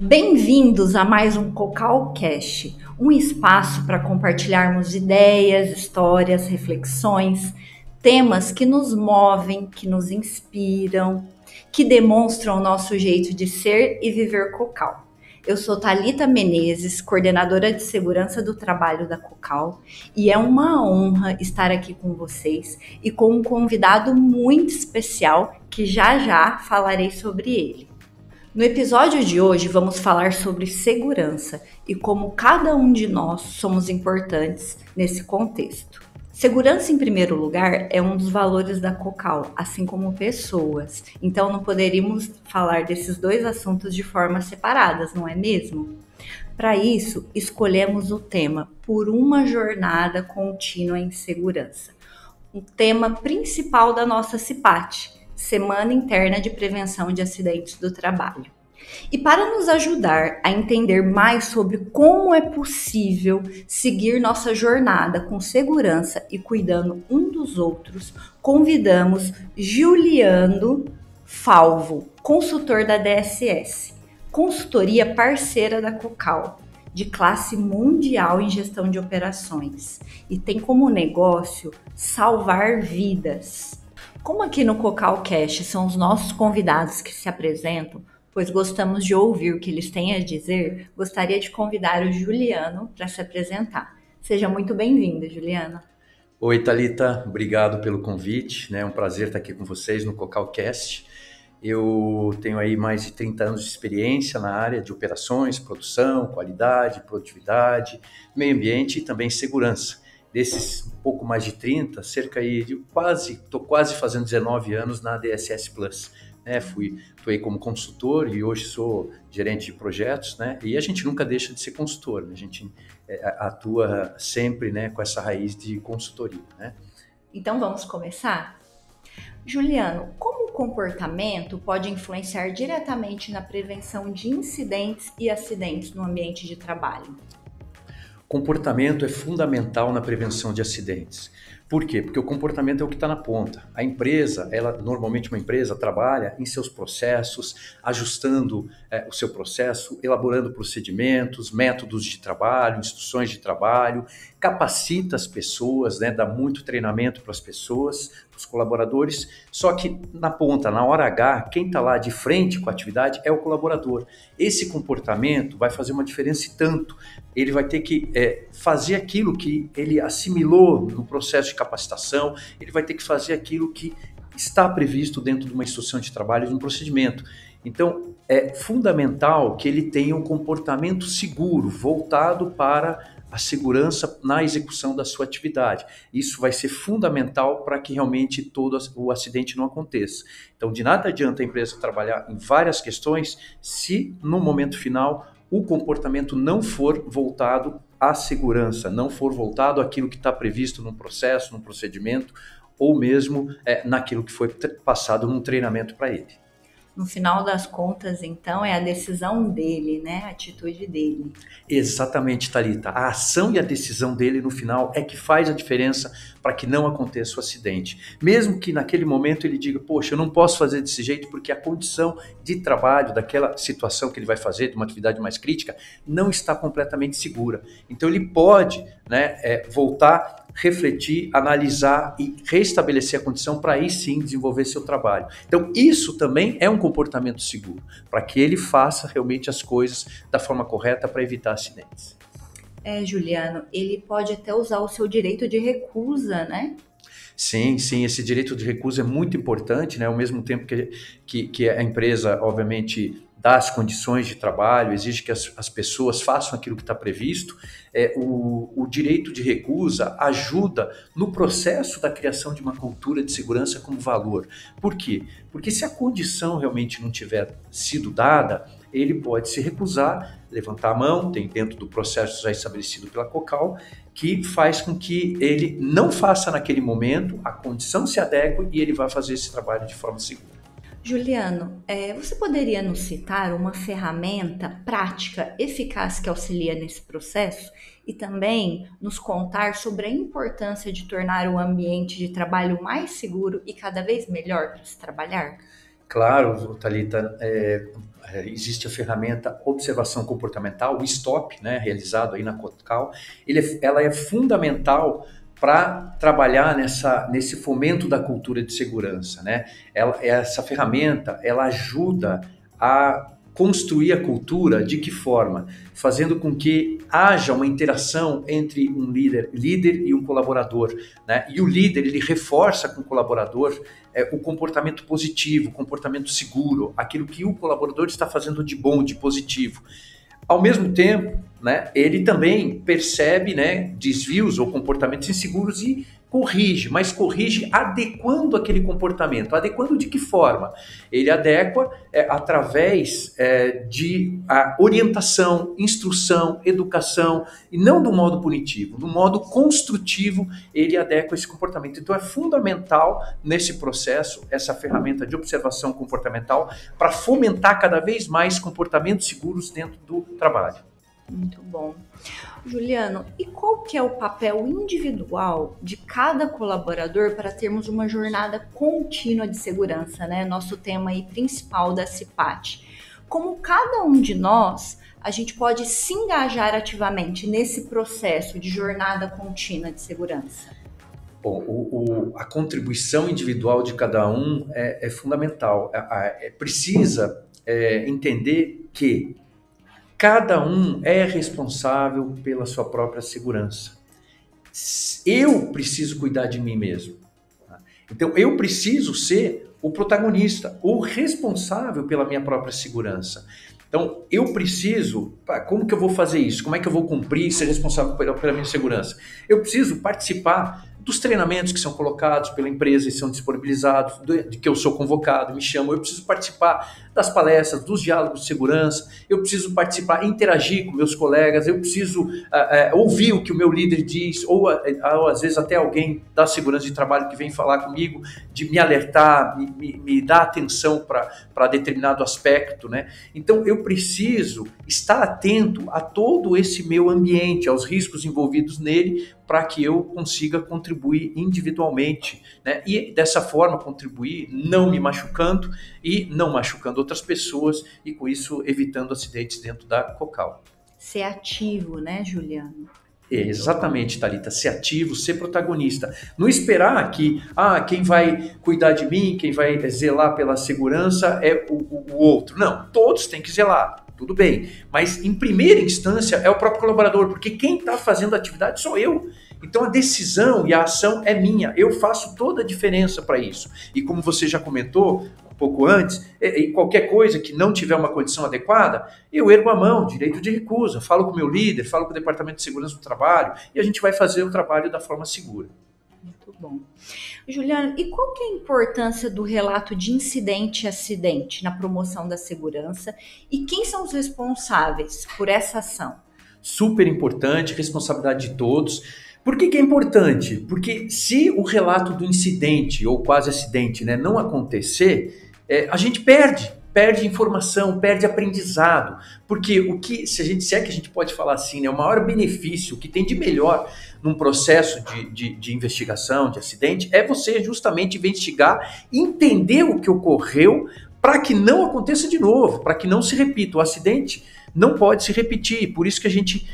Bem-vindos a mais um CocalCast, um espaço para compartilharmos ideias, histórias, reflexões, temas que nos movem, que nos inspiram, que demonstram o nosso jeito de ser e viver Cocal. Eu sou Thalita Menezes, coordenadora de segurança do trabalho da Cocal, e é uma honra estar aqui com vocês e com um convidado muito especial que já falarei sobre ele. No episódio de hoje vamos falar sobre segurança e como cada um de nós somos importantes nesse contexto. Segurança, em primeiro lugar, é um dos valores da Cocal, assim como pessoas. Então não poderíamos falar desses dois assuntos de forma separadas, não é mesmo? Para isso, escolhemos o tema Por uma Jornada Contínua em Segurança, o tema principal da nossa CIPAT, Semana Interna de Prevenção de Acidentes do Trabalho. E para nos ajudar a entender mais sobre como é possível seguir nossa jornada com segurança e cuidando um dos outros, convidamos Juliano Falvo, consultor da DSS, consultoria parceira da Cocal, de classe mundial em gestão de operações, e tem como negócio salvar vidas. Como aqui no CocalCast são os nossos convidados que se apresentam, pois gostamos de ouvir o que eles têm a dizer, gostaria de convidar o Juliano para se apresentar. Seja muito bem-vindo, Juliano. Oi, Thalita, obrigado pelo convite, né? É um prazer estar aqui com vocês no CocalCast. Eu tenho aí mais de 30 anos de experiência na área de operações, produção, qualidade, produtividade, meio ambiente e também segurança. Desses um pouco mais de 30, cerca aí de estou quase fazendo 19 anos na DSS Plus. Fui como consultor e hoje sou gerente de projetos, né? E a gente nunca deixa de ser consultor, né? A gente atua sempre, né, com essa raiz de consultoria, né? Então vamos começar? Juliano, como o comportamento pode influenciar diretamente na prevenção de incidentes e acidentes no ambiente de trabalho? Comportamento é fundamental na prevenção de acidentes. Por quê? Porque o comportamento é o que está na ponta. A empresa, normalmente uma empresa trabalha em seus processos, ajustando o seu processo, elaborando procedimentos, métodos de trabalho, instruções de trabalho, capacita as pessoas, né, dá muito treinamento para as pessoas, para os colaboradores, só que na ponta, na hora H, quem está lá de frente com a atividade é o colaborador. Esse comportamento vai fazer uma diferença e tanto. Ele vai ter que fazer aquilo que ele assimilou no processo de capacitação, ele vai ter que fazer aquilo que está previsto dentro de uma instrução de trabalho, de um procedimento. Então, é fundamental que ele tenha um comportamento seguro, voltado para a segurança na execução da sua atividade. Isso vai ser fundamental para que realmente todo o acidente não aconteça. Então, de nada adianta a empresa trabalhar em várias questões se, no momento final, o comportamento não for voltado à segurança, não for voltado àquilo que está previsto num processo, num procedimento, ou mesmo naquilo que foi passado num treinamento para ele. No final das contas, então, é a decisão dele, né? A atitude dele. Exatamente, Thalita. A ação e a decisão dele no final é que faz a diferença para que não aconteça o acidente. Mesmo que naquele momento ele diga, poxa, eu não posso fazer desse jeito porque a condição de trabalho daquela situação que ele vai fazer, de uma atividade mais crítica, não está completamente segura. Então ele pode, né, voltar, refletir, analisar e restabelecer a condição para aí sim desenvolver seu trabalho. Então isso também é um comportamento seguro, para que ele faça realmente as coisas da forma correta para evitar acidentes. Juliano, ele pode até usar o seu direito de recusa, né? Sim, esse direito de recusa é muito importante, né? Ao mesmo tempo que a empresa, obviamente, dá as condições de trabalho, exige que as pessoas façam aquilo que está previsto, o direito de recusa ajuda no processo da criação de uma cultura de segurança como valor. Por quê? Porque se a condição realmente não tiver sido dada, ele pode se recusar, levantar a mão, tem dentro do processo já estabelecido pela Cocal, que faz com que ele não faça naquele momento, a condição se adeque e ele vai fazer esse trabalho de forma segura. Juliano, você poderia nos citar uma ferramenta prática, eficaz que auxilia nesse processo e também nos contar sobre a importância de tornar o ambiente de trabalho mais seguro e cada vez melhor para se trabalhar? Claro, Thalita, existe a ferramenta observação comportamental, o STOP, né, realizado aí na Cocal. Ela é fundamental para trabalhar nesse fomento da cultura de segurança, né? Essa ferramenta, ela ajuda a construir a cultura de que forma? Fazendo com que haja uma interação entre um líder e um colaborador, né? E o líder, ele reforça com o colaborador o comportamento positivo, o comportamento seguro, aquilo que o colaborador está fazendo de bom, de positivo. Ao mesmo tempo, né, ele também percebe, né, desvios ou comportamentos inseguros e corrige, mas corrige adequando aquele comportamento. Adequando de que forma? Ele adequa através de orientação, instrução, educação, e não do modo punitivo, do modo construtivo, ele adequa esse comportamento. Então é fundamental nesse processo essa ferramenta de observação comportamental para fomentar cada vez mais comportamentos seguros dentro do trabalho. Muito bom. Juliano, e qual que é o papel individual de cada colaborador para termos uma jornada contínua de segurança, né? Nosso tema aí principal da CIPAT. Como cada um de nós, a gente pode se engajar ativamente nesse processo de jornada contínua de segurança? Bom, a contribuição individual de cada um é fundamental. Precisa entender que cada um é responsável pela sua própria segurança. Eu preciso cuidar de mim mesmo. Então, eu preciso ser o protagonista, o responsável pela minha própria segurança. Então, eu preciso... Como que eu vou fazer isso? Como é que eu vou cumprir e ser responsável pela minha segurança? Eu preciso participar dos treinamentos que são colocados pela empresa e são disponibilizados, de que eu sou convocado, me chamam. Eu preciso participar das palestras, dos diálogos de segurança. Eu preciso participar, interagir com meus colegas. Eu preciso ouvir o que o meu líder diz, ou às vezes até alguém da segurança de trabalho que vem falar comigo, de me alertar, me dar atenção para determinado aspecto, né? Então, eu preciso estar atento a todo esse meu ambiente, aos riscos envolvidos nele, para que eu consiga contribuir individualmente, né? E dessa forma contribuir não me machucando e não machucando outras pessoas e com isso evitando acidentes dentro da Cocal. Ser ativo, né, Juliano? Exatamente, Thalita, ser ativo, ser protagonista. Não esperar que quem vai cuidar de mim, quem vai zelar pela segurança é o outro. Não, todos têm que zelar, tudo bem. Mas em primeira instância é o próprio colaborador, porque quem está fazendo a atividade sou eu. Então a decisão e a ação é minha, eu faço toda a diferença para isso. E como você já comentou um pouco antes, qualquer coisa que não tiver uma condição adequada, eu ergo a mão, direito de recusa, falo com o meu líder, falo com o Departamento de Segurança do Trabalho e a gente vai fazer o trabalho da forma segura. Muito bom. Juliano, e qual que é a importância do relato de incidente e acidente na promoção da segurança e quem são os responsáveis por essa ação? Super importante, responsabilidade de todos. Por que é importante? Porque se o relato do incidente ou quase acidente, né, não acontecer, a gente perde informação, perde aprendizado. Porque se é que a gente pode falar assim, né, o maior benefício que tem de melhor num processo de investigação, de acidente, é você justamente investigar, entender o que ocorreu para que não aconteça de novo, para que não se repita. O acidente não pode se repetir, por isso que a gente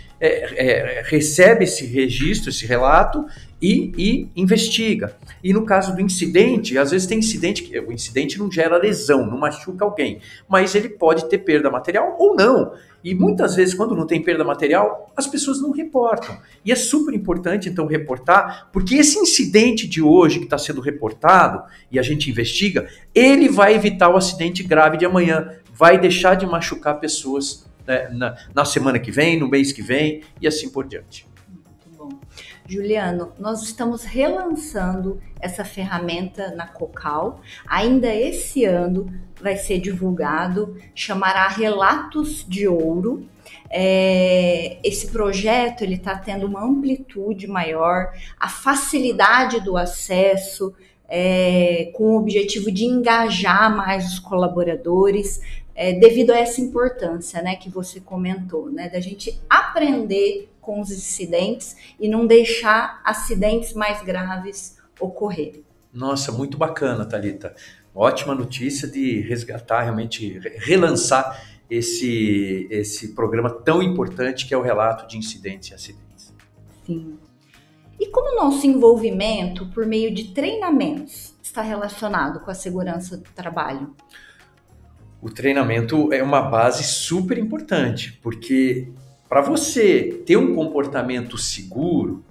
recebe esse registro, esse relato e investiga. E no caso do incidente, às vezes tem incidente que o incidente não gera lesão, não machuca alguém, mas ele pode ter perda material ou não. E muitas vezes, quando não tem perda material, as pessoas não reportam. E é super importante, então, reportar, porque esse incidente de hoje que está sendo reportado e a gente investiga, ele vai evitar o acidente grave de amanhã, vai deixar de machucar pessoas, né, na semana que vem, no mês que vem e assim por diante. Muito bom. Juliano, nós estamos relançando essa ferramenta na Cocal. Ainda esse ano vai ser divulgado, chamará Relatos de Ouro. Esse projeto ele está tendo uma amplitude maior, a facilidade do acesso, com o objetivo de engajar mais os colaboradores, devido a essa importância, né, que você comentou, né, da gente aprender com os incidentes e não deixar acidentes mais graves ocorrerem. Nossa, muito bacana, Thalita. Ótima notícia de resgatar, realmente relançar esse programa tão importante que é o relato de incidentes e acidentes. Sim. E como o nosso envolvimento por meio de treinamentos está relacionado com a segurança do trabalho? O treinamento é uma base super importante, porque para você ter um comportamento seguro,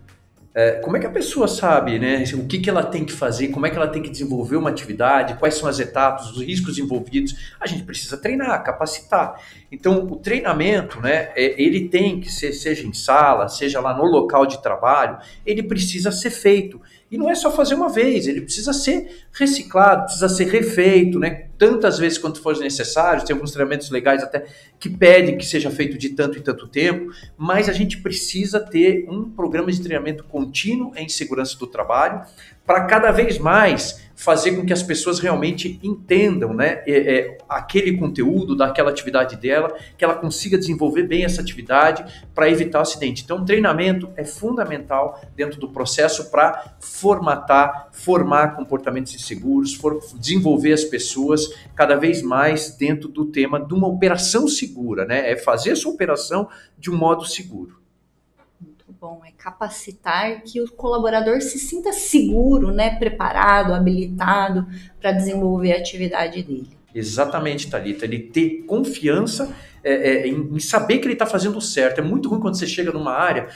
como é que a pessoa sabe, né, o que ela tem que fazer, como é que ela tem que desenvolver uma atividade, quais são as etapas, os riscos envolvidos? A gente precisa treinar, capacitar. Então, o treinamento, né, ele tem que ser, seja em sala, seja lá no local de trabalho, ele precisa ser feito. E não é só fazer uma vez, ele precisa ser reciclado, precisa ser refeito, né? Tantas vezes quanto for necessário. Tem alguns treinamentos legais até que pedem que seja feito de tanto em tanto tempo, mas a gente precisa ter um programa de treinamento contínuo em segurança do trabalho para cada vez mais fazer com que as pessoas realmente entendam, né, aquele conteúdo daquela atividade dela, que ela consiga desenvolver bem essa atividade para evitar o acidente. Então, o treinamento é fundamental dentro do processo para formar comportamentos inseguros, desenvolver as pessoas cada vez mais dentro do tema de uma operação segura, né? É fazer essa operação de um modo seguro. Bom, é capacitar que o colaborador se sinta seguro, né, preparado, habilitado para desenvolver a atividade dele. Exatamente, Thalita. Ele ter confiança em saber que ele está fazendo certo. É muito ruim quando você chega numa área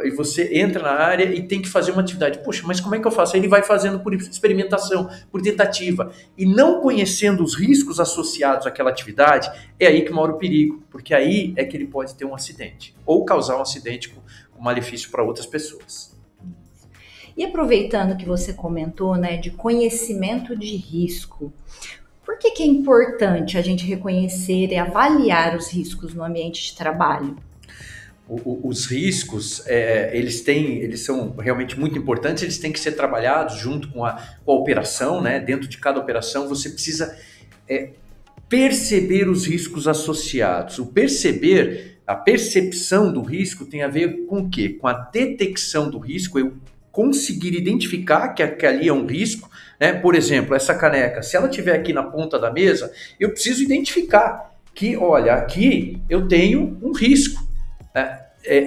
e você entra na área e tem que fazer uma atividade. Poxa, mas como é que eu faço? Aí ele vai fazendo por experimentação, por tentativa. E não conhecendo os riscos associados àquela atividade, é aí que mora o perigo. Porque aí é que ele pode ter um acidente ou causar um acidente com malefício para outras pessoas. E aproveitando que você comentou, né, de conhecimento de risco, por que é importante a gente reconhecer e avaliar os riscos no ambiente de trabalho? Os riscos, eles são realmente muito importantes, eles têm que ser trabalhados junto com a operação, né? Dentro de cada operação você precisa perceber os riscos associados. A percepção do risco tem a ver com o quê? Com a detecção do risco, eu conseguir identificar que ali é um risco, né? Por exemplo, essa caneca, se ela estiver aqui na ponta da mesa, eu preciso identificar que, olha, aqui eu tenho um risco, né?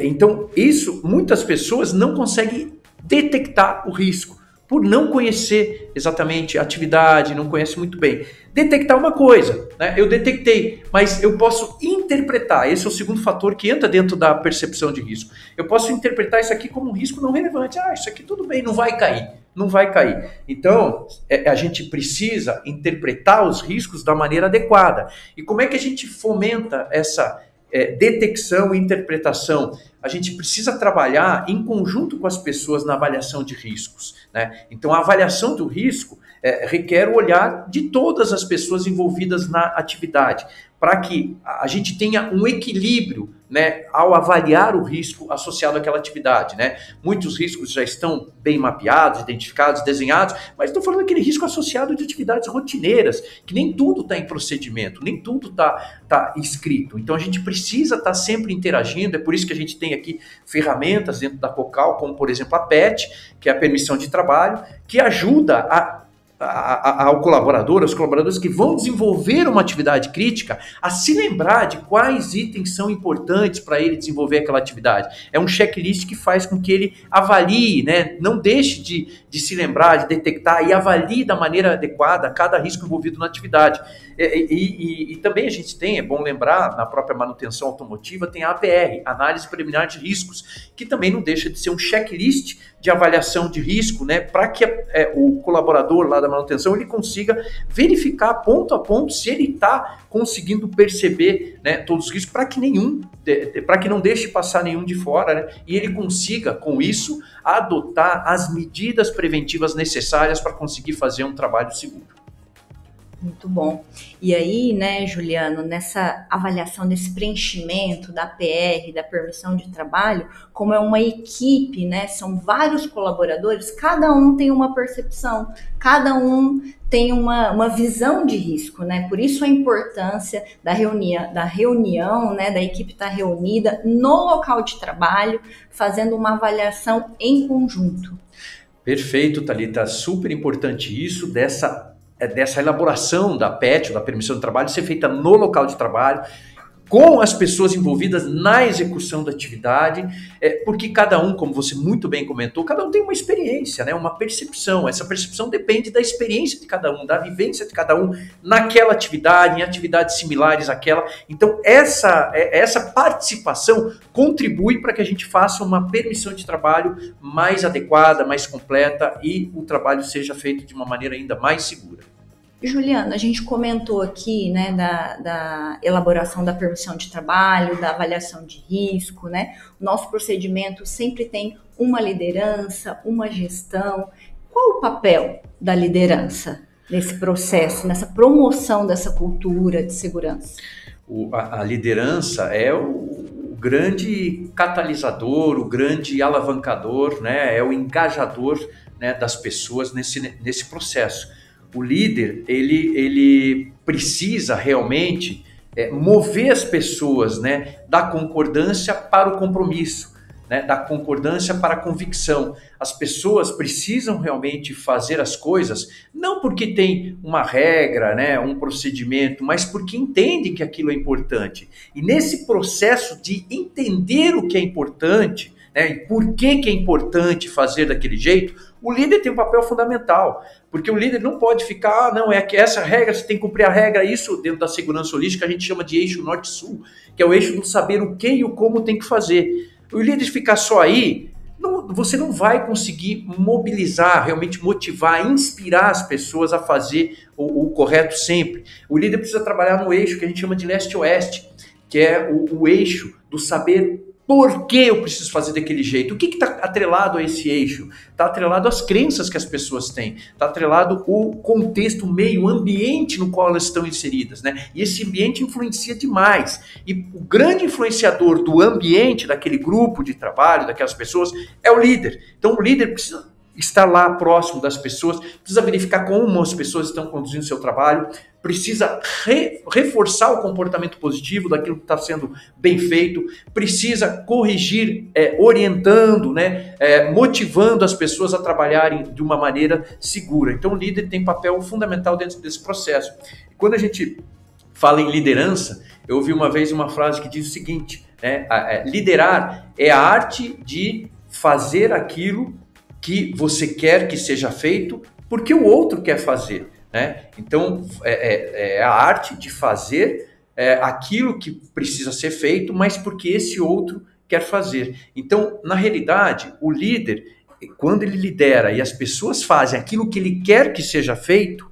Então, isso, muitas pessoas não conseguem detectar o risco, por não conhecer exatamente a atividade, não conhece muito bem. Detectar uma coisa, né? Eu detectei, mas eu posso interpretar, esse é o segundo fator que entra dentro da percepção de risco. Eu posso interpretar isso aqui como um risco não relevante. Isso aqui tudo bem, não vai cair. Então, a gente precisa interpretar os riscos da maneira adequada. E como é que a gente fomenta essa detecção e interpretação? A gente precisa trabalhar em conjunto com as pessoas na avaliação de riscos, né? Então, a avaliação do risco requer o olhar de todas as pessoas envolvidas na atividade, para que a gente tenha um equilíbrio, né, ao avaliar o risco associado àquela atividade, né? Muitos riscos já estão bem mapeados, identificados, desenhados, mas estou falando daquele risco associado de atividades rotineiras, que nem tudo está em procedimento, nem tudo está escrito. Então a gente precisa estar sempre interagindo, é por isso que a gente tem aqui ferramentas dentro da Cocal, como por exemplo a PET, que é a permissão de trabalho, que ajuda ao colaborador, aos colaboradores que vão desenvolver uma atividade crítica, a se lembrar de quais itens são importantes para ele desenvolver aquela atividade. É um checklist que faz com que ele avalie, né? Não deixe de se lembrar, de detectar e avalie da maneira adequada cada risco envolvido na atividade. E também a gente tem, é bom lembrar, na própria manutenção automotiva, tem a APR, Análise Preliminar de Riscos, que também não deixa de ser um checklist de avaliação de risco, né, para que o colaborador lá da manutenção ele consiga verificar ponto a ponto se ele está conseguindo perceber, né, todos os riscos, para que não deixe passar nenhum de fora, né, e ele consiga, com isso, adotar as medidas preventivas necessárias para conseguir fazer um trabalho seguro. Muito bom. E aí, né, Juliano, nessa avaliação desse preenchimento da PR, da permissão de trabalho, como é uma equipe, né, são vários colaboradores, cada um tem uma percepção, cada um tem uma visão de risco, né? Por isso a importância da reunião, né, da equipe estar reunida no local de trabalho, fazendo uma avaliação em conjunto. Perfeito, Thalita. Super importante isso, dessa dessa elaboração da PET, da permissão de trabalho, ser feita no local de trabalho, com as pessoas envolvidas na execução da atividade, porque cada um, como você muito bem comentou, cada um tem uma experiência, né, uma percepção. Essa percepção depende da experiência de cada um, da vivência de cada um naquela atividade, em atividades similares àquela. Então, essa participação contribui para que a gente faça uma permissão de trabalho mais adequada, mais completa e o trabalho seja feito de uma maneira ainda mais segura. Juliana, a gente comentou aqui, né, da elaboração da permissão de trabalho, da avaliação de risco, né? O nosso procedimento sempre tem uma liderança, uma gestão. Qual o papel da liderança nesse processo, nessa promoção dessa cultura de segurança? A liderança é o grande catalisador, o grande alavancador, né? É o engajador, né, das pessoas nesse processo. O líder, ele precisa realmente mover as pessoas, né, da concordância para o compromisso, né, da concordância para a convicção. As pessoas precisam realmente fazer as coisas, não porque tem uma regra, né, um procedimento, mas porque entendem que aquilo é importante. E nesse processo de entender o que é importante, né, e por que é importante fazer daquele jeito, o líder tem um papel fundamental, porque o líder não pode ficar, não, é que essa regra, você tem que cumprir a regra, isso dentro da segurança holística a gente chama de eixo norte-sul, que é o eixo do saber o que e o como tem que fazer. O líder ficar só aí, você não vai conseguir mobilizar, realmente motivar, inspirar as pessoas a fazer o correto sempre. O líder precisa trabalhar no eixo que a gente chama de leste-oeste, que é o eixo do saber por que eu preciso fazer daquele jeito. O que está atrelado a esse eixo? Está atrelado às crenças que as pessoas têm, está atrelado o contexto, o meio, o ambiente no qual elas estão inseridas, né? E esse ambiente influencia demais. E o grande influenciador do ambiente, daquele grupo de trabalho, daquelas pessoas, é o líder. Então o líder precisa estar lá próximo das pessoas, precisa verificar como as pessoas estão conduzindo o seu trabalho, precisa reforçar o comportamento positivo daquilo que está sendo bem feito, precisa corrigir, orientando, né, motivando as pessoas a trabalharem de uma maneira segura. Então o líder tem papel fundamental dentro desse processo. E quando a gente fala em liderança, eu ouvi uma vez uma frase que diz o seguinte, né, liderar é a arte de fazer aquilo que você quer que seja feito porque o outro quer fazer, né? Então, é a arte de fazer aquilo que precisa ser feito, mas porque esse outro quer fazer. Então, na realidade, o líder, quando ele lidera e as pessoas fazem aquilo que ele quer que seja feito,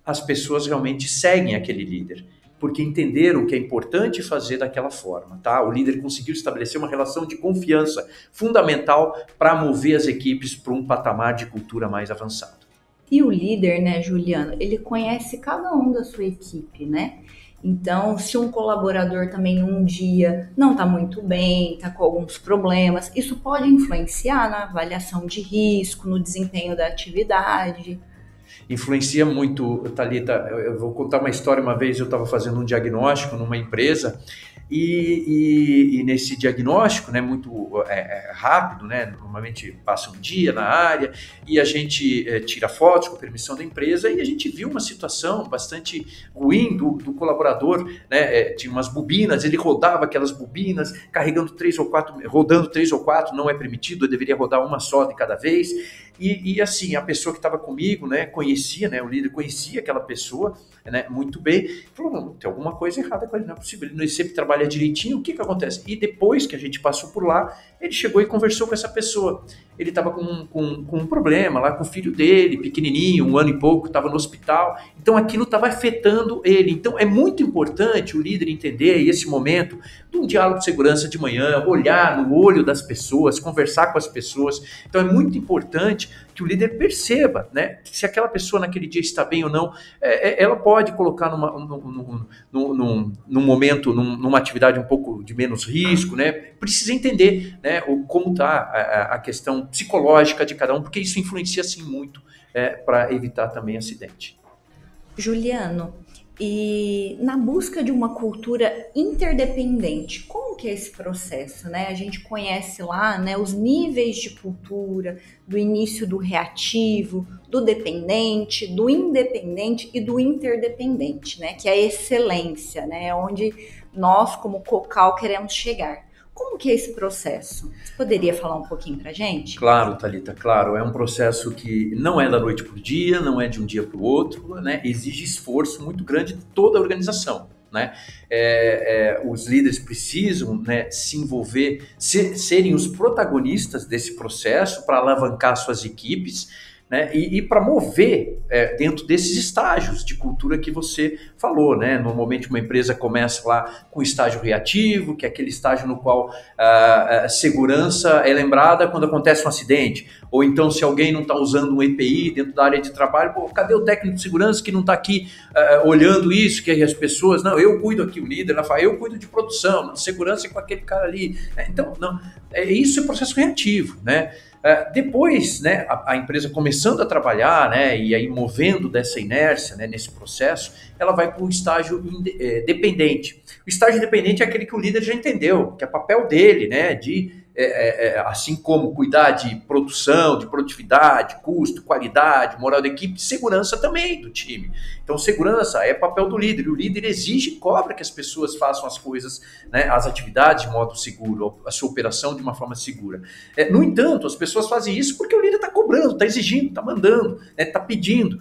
as pessoas realmente seguem aquele líder, porque entenderam que é importante fazer daquela forma, tá? O líder conseguiu estabelecer uma relação de confiança fundamental para mover as equipes para um patamar de cultura mais avançado. E o líder, né, Juliano, ele conhece cada um da sua equipe, né? Então, se um colaborador também um dia não está muito bem, está com alguns problemas, isso pode influenciar na avaliação de risco, no desempenho da atividade. Influencia muito, Thalita. Eu vou contar uma história. Uma vez eu estava fazendo um diagnóstico numa empresa e nesse diagnóstico, né, muito rápido, né, normalmente passa um dia na área e a gente tira fotos com permissão da empresa e a gente viu uma situação bastante ruim do colaborador, né, tinha umas bobinas, ele rodava aquelas bobinas carregando 3 ou 4, rodando 3 ou 4, não é permitido, eu deveria rodar uma só de cada vez. E assim, a pessoa que estava comigo, né, conhecia, né, o líder conhecia aquela pessoa, né, muito bem, falou, não, tem alguma coisa errada com ele, não é possível, ele sempre trabalha direitinho, o que acontece? E depois que a gente passou por lá, ele chegou e conversou com essa pessoa. Ele estava com um problema lá com o filho dele, pequenininho, 1 ano e pouco, estava no hospital, então aquilo estava afetando ele. Então é muito importante o líder entender esse momento de um diálogo de segurança de manhã, olhar no olho das pessoas, conversar com as pessoas. Então é muito importante que o líder perceba, né, se aquela pessoa naquele dia está bem ou não. Ela pode colocar num momento, numa atividade um pouco de menos risco, né? Precisa entender, né, como está a questão psicológica de cada um, porque isso influencia sim muito para evitar também acidente. Juliano, e na busca de uma cultura interdependente, como que é esse processo, né? A gente conhece lá, né, os níveis de cultura, do início do reativo, do dependente, do independente e do interdependente, né? Que é a excelência, né? Onde nós, como Cocal, queremos chegar. Como que é esse processo? Você poderia falar um pouquinho pra gente? Claro, Thalita, claro. É um processo que não é da noite para o dia, não é de um dia para o outro, né? Exige esforço muito grande de toda a organização, né? Os líderes precisam, né, se envolver, serem os protagonistas desse processo para alavancar suas equipes, né, e para mover dentro desses estágios de cultura que você falou, né? Normalmente uma empresa começa lá com estágio reativo, que é aquele estágio no qual a segurança é lembrada quando acontece um acidente, ou então se alguém não está usando um EPI dentro da área de trabalho, pô, cadê o técnico de segurança que não está aqui olhando isso, que as pessoas, não, eu cuido aqui, o líder, eu cuido de produção, de segurança é com aquele cara ali. Então, não, isso é processo reativo, né? Depois, né, a empresa começando a trabalhar, né, e aí movendo dessa inércia, né, nesse processo, ela vai para um estágio dependente. O estágio dependente é aquele que o líder já entendeu, que é papel dele, né, de assim como cuidar de produção, de produtividade, custo, qualidade, moral da equipe, segurança também do time. Então, segurança é papel do líder, e o líder exige e cobra que as pessoas façam as coisas, né, as atividades de modo seguro, a sua operação de uma forma segura. No entanto, as pessoas fazem isso porque o líder está cobrando, está exigindo, está mandando, está pedindo.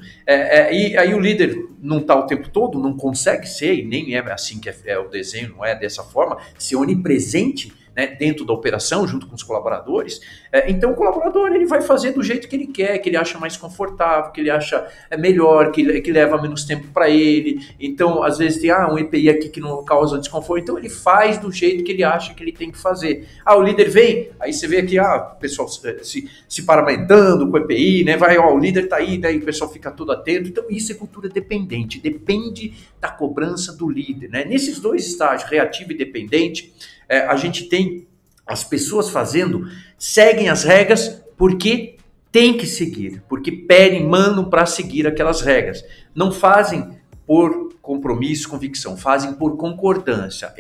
E aí o líder não está o tempo todo, não consegue ser, e nem é assim que é o desenho, não é dessa forma, ser onipresente, né, dentro da operação, junto com os colaboradores. Então o colaborador ele vai fazer do jeito que ele quer, que ele acha mais confortável, que ele acha melhor, que leva menos tempo para ele. Então, às vezes tem um EPI aqui que não causa desconforto, então ele faz do jeito que ele acha que ele tem que fazer. O líder vem, aí você vê aqui, o pessoal se paramentando com o EPI, né? O líder está aí, daí o pessoal fica todo atento. Então, isso é cultura dependente, depende da cobrança do líder, né? Nesses dois estágios, reativo e dependente, a gente tem as pessoas seguem as regras porque tem que seguir, porque pedem, mandam para seguir aquelas regras. Não fazem por compromisso, convicção, fazem por concordância.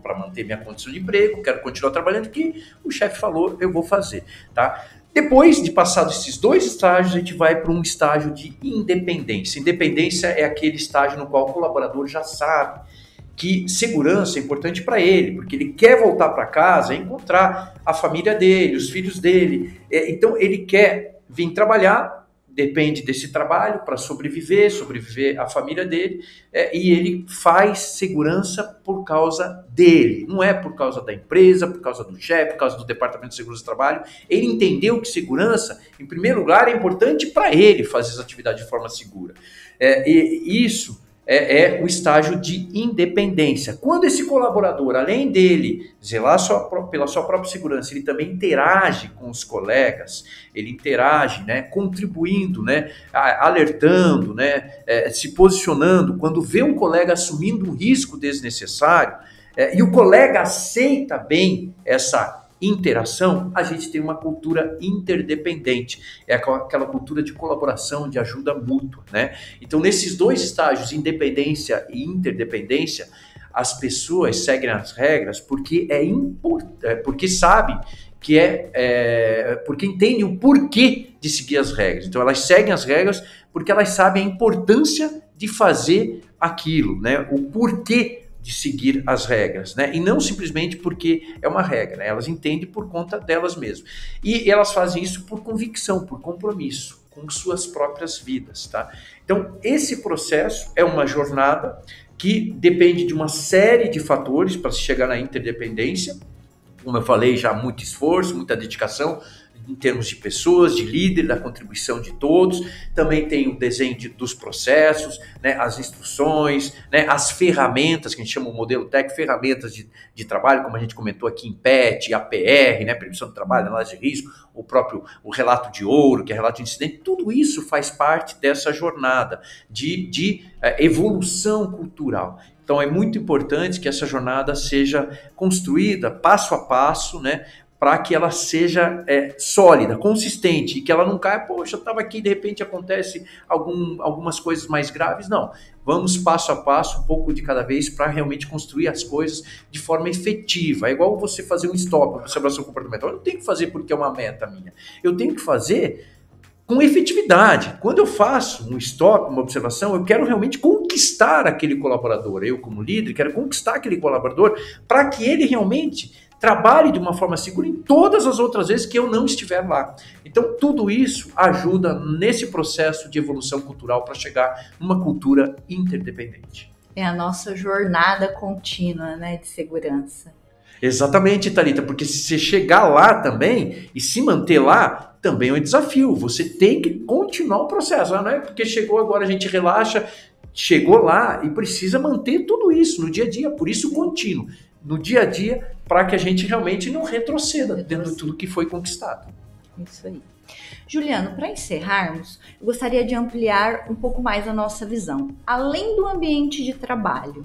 Para manter minha condição de emprego, quero continuar trabalhando, que o chefe falou, eu vou fazer, tá? Depois de passados esses dois estágios, a gente vai para um estágio de independência. Independência é aquele estágio no qual o colaborador já sabe que segurança é importante para ele, porque ele quer voltar para casa e encontrar a família dele, os filhos dele. Então, ele quer vir trabalhar, depende desse trabalho para sobreviver à família dele, e ele faz segurança por causa dele, não é por causa da empresa, por causa do chefe, por causa do departamento de segurança do trabalho. Ele entendeu que segurança, em primeiro lugar, é importante para ele fazer essa atividade de forma segura. E isso é o estágio de independência. Quando esse colaborador, além dele zelar pela sua própria segurança, ele também interage com os colegas, ele interage, né, contribuindo, né, alertando, né, se posicionando, quando vê um colega assumindo um risco desnecessário, e o colega aceita bem essa interação, a gente tem uma cultura interdependente, é aquela cultura de colaboração, de ajuda mútua, né? Então, nesses dois estágios, independência e interdependência, as pessoas seguem as regras porque porque sabem que porque entendem o porquê de seguir as regras. Então, elas seguem as regras porque elas sabem a importância de fazer aquilo, né? O porquê de seguir as regras, né? E não simplesmente porque é uma regra, né? Elas entendem por conta delas mesmas. E elas fazem isso por convicção, por compromisso com suas próprias vidas, tá? Então, esse processo é uma jornada que depende de uma série de fatores para se chegar na interdependência. Como eu falei, já muito esforço, muita dedicação, em termos de pessoas, de líder, da contribuição de todos. Também tem o desenho dos processos, né, as instruções, né, as ferramentas, que a gente chama o modelo TEC, ferramentas de trabalho, como a gente comentou aqui em PET, APR, né, prevenção do trabalho, análise de risco, o relato de ouro, que é relato de incidente. Tudo isso faz parte dessa jornada de evolução cultural. Então é muito importante que essa jornada seja construída passo a passo, né, para que ela seja sólida, consistente, e que ela não caia, poxa, eu estava aqui, de repente acontece algumas coisas mais graves. Não, vamos passo a passo, um pouco de cada vez, para realmente construir as coisas de forma efetiva. É igual você fazer um stop, uma observação comportamental. Eu não tenho que fazer porque é uma meta minha, eu tenho que fazer com efetividade. Quando eu faço um stop, uma observação, eu quero realmente conquistar aquele colaborador. Eu, como líder, quero conquistar aquele colaborador para que ele realmente trabalhe de uma forma segura em todas as outras vezes que eu não estiver lá. Então, tudo isso ajuda nesse processo de evolução cultural para chegar numa cultura interdependente. É a nossa jornada contínua, né, de segurança. Exatamente, Thalita, porque se você chegar lá também e se manter lá, também é um desafio. Você tem que continuar o processo. Não é porque chegou agora a gente relaxa, chegou lá e precisa manter tudo isso no dia a dia. Por isso, contínuo, no dia a dia, para que a gente realmente não retroceda dentro de tudo que foi conquistado. Isso aí. Juliano, para encerrarmos, eu gostaria de ampliar um pouco mais a nossa visão. Além do ambiente de trabalho,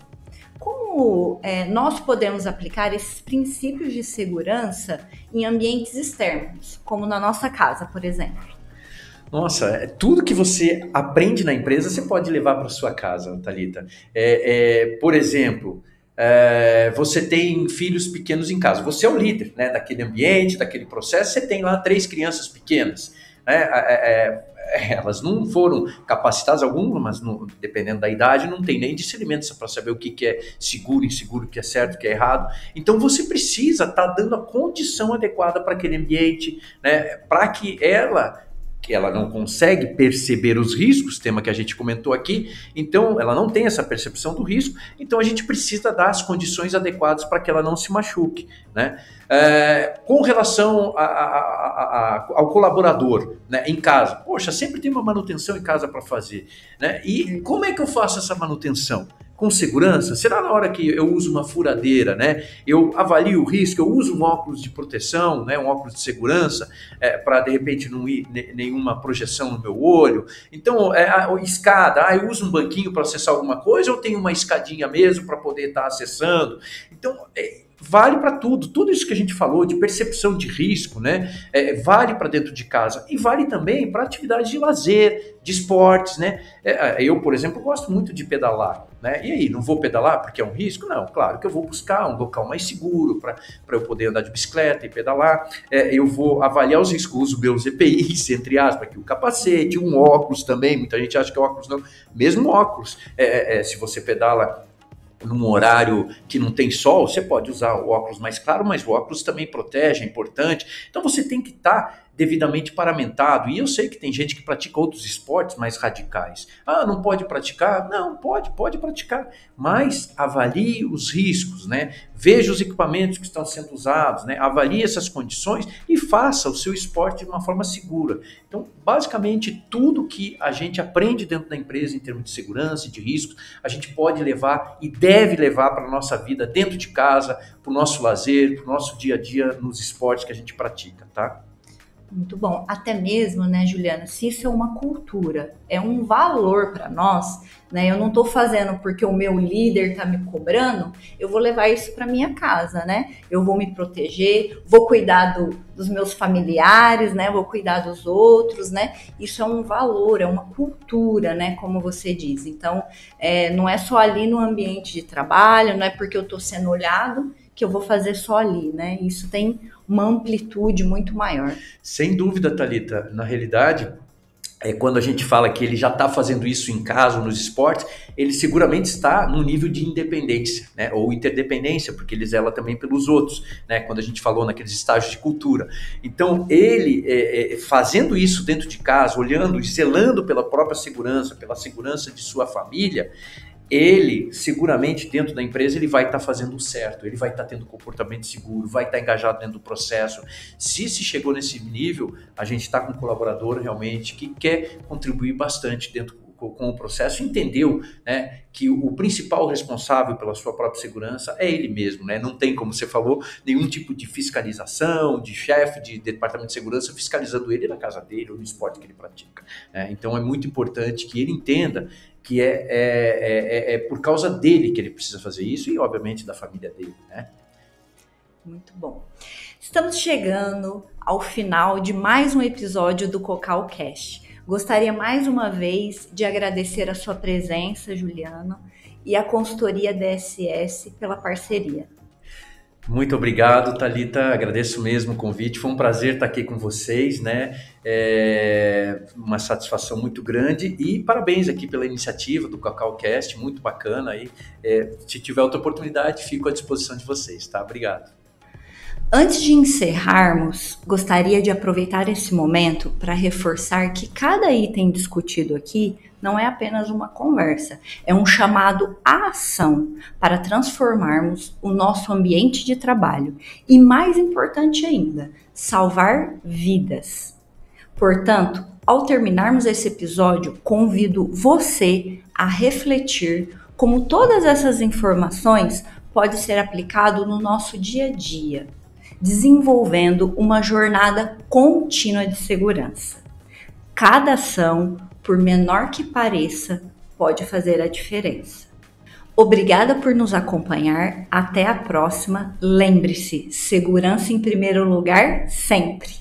como nós podemos aplicar esses princípios de segurança em ambientes externos, como na nossa casa, por exemplo? Nossa, tudo que você aprende na empresa, você pode levar para sua casa, Thalita. Por exemplo, você tem filhos pequenos em casa, você é o líder, né, daquele ambiente, daquele processo, você tem lá 3 crianças pequenas, né, elas não foram capacitadas, algumas, dependendo da idade, não tem nem discernimento para saber o que é seguro, inseguro, o que é certo, o que é errado. Então você precisa estar dando a condição adequada para aquele ambiente, né, para que ela não consegue perceber os riscos, tema que a gente comentou aqui, então ela não tem essa percepção do risco, então a gente precisa dar as condições adequadas para que ela não se machuque, né? Com relação ao colaborador, né, em casa, poxa, sempre tem uma manutenção em casa para fazer, né? E como é que eu faço essa manutenção? Com segurança? Será na hora que eu uso uma furadeira, né? Eu avalio o risco, eu uso um óculos de proteção, né? Um óculos de segurança, para de repente não ir nenhuma projeção no meu olho. Então, escada, eu uso um banquinho para acessar alguma coisa, ou tenho uma escadinha mesmo para poder estar acessando. Então, vale para tudo isso que a gente falou de percepção de risco, né? Vale para dentro de casa e vale também para atividades de lazer, de esportes, né? Eu, por exemplo, gosto muito de pedalar, né? E aí, não vou pedalar porque é um risco? Não, claro que eu vou buscar um local mais seguro para eu poder andar de bicicleta e pedalar. Eu vou avaliar os riscos, uso meus EPIs, entre aspas, aqui, o capacete, um óculos também, muita gente acha que é óculos não, mesmo óculos, se você pedala num horário que não tem sol, você pode usar o óculos mais claro, mas o óculos também protege, é importante. Então você tem que estar devidamente paramentado. E eu sei que tem gente que pratica outros esportes mais radicais. Não pode praticar? Não, pode praticar. Mas avalie os riscos, né? Veja os equipamentos que estão sendo usados, né? Avalie essas condições e faça o seu esporte de uma forma segura. Então, basicamente, tudo que a gente aprende dentro da empresa em termos de segurança e de riscos, a gente pode levar e deve levar para a nossa vida dentro de casa, para o nosso lazer, para o nosso dia a dia nos esportes que a gente pratica, tá? Muito bom. Até mesmo, né, Juliana, se isso é uma cultura, é um valor para nós, né? Eu não estou fazendo porque o meu líder está me cobrando, eu vou levar isso para minha casa, né? Eu vou me proteger, vou cuidar dos meus familiares, né? Vou cuidar dos outros, né? Isso é um valor, é uma cultura, né? Como você diz. Então, não é só ali no ambiente de trabalho, não é porque eu estou sendo olhado que eu vou fazer só ali, né? Isso tem uma amplitude muito maior. Sem dúvida, Thalita. Na realidade, quando a gente fala que ele já está fazendo isso em casa, nos esportes, ele seguramente está no nível de independência, né? Ou interdependência, porque ele zela também pelos outros, né? Quando a gente falou naqueles estágios de cultura. Então, ele fazendo isso dentro de casa, olhando e zelando pela própria segurança, pela segurança de sua família, ele, seguramente, dentro da empresa, ele vai estar fazendo o certo, ele vai estar tendo comportamento seguro, vai estar engajado dentro do processo. Se chegou nesse nível, a gente está com um colaborador realmente que quer contribuir bastante dentro com o processo, entendeu, né, que o principal responsável pela sua própria segurança é ele mesmo, né? Não tem, como você falou, nenhum tipo de fiscalização, de chefe de departamento de segurança fiscalizando ele na casa dele ou no esporte que ele pratica, né? Então é muito importante que ele entenda que é por causa dele que ele precisa fazer isso e, obviamente, da família dele, né? Muito bom. Estamos chegando ao final de mais um episódio do CocalCast. Gostaria mais uma vez de agradecer a sua presença, Juliano, e a consultoria DSS pela parceria. Muito obrigado, Thalita. Agradeço mesmo o convite. Foi um prazer estar aqui com vocês, né? Uma satisfação muito grande e parabéns aqui pela iniciativa do CocalCast, muito bacana aí. Se tiver outra oportunidade, fico à disposição de vocês, tá? Obrigado. Antes de encerrarmos, gostaria de aproveitar esse momento para reforçar que cada item discutido aqui não é apenas uma conversa, é um chamado à ação para transformarmos o nosso ambiente de trabalho e, mais importante ainda, salvar vidas. Portanto, ao terminarmos esse episódio, convido você a refletir como todas essas informações podem ser aplicadas no nosso dia a dia, desenvolvendo uma jornada contínua de segurança. Cada ação, por menor que pareça, pode fazer a diferença. Obrigada por nos acompanhar. Até a próxima. Lembre-se, segurança em primeiro lugar, sempre.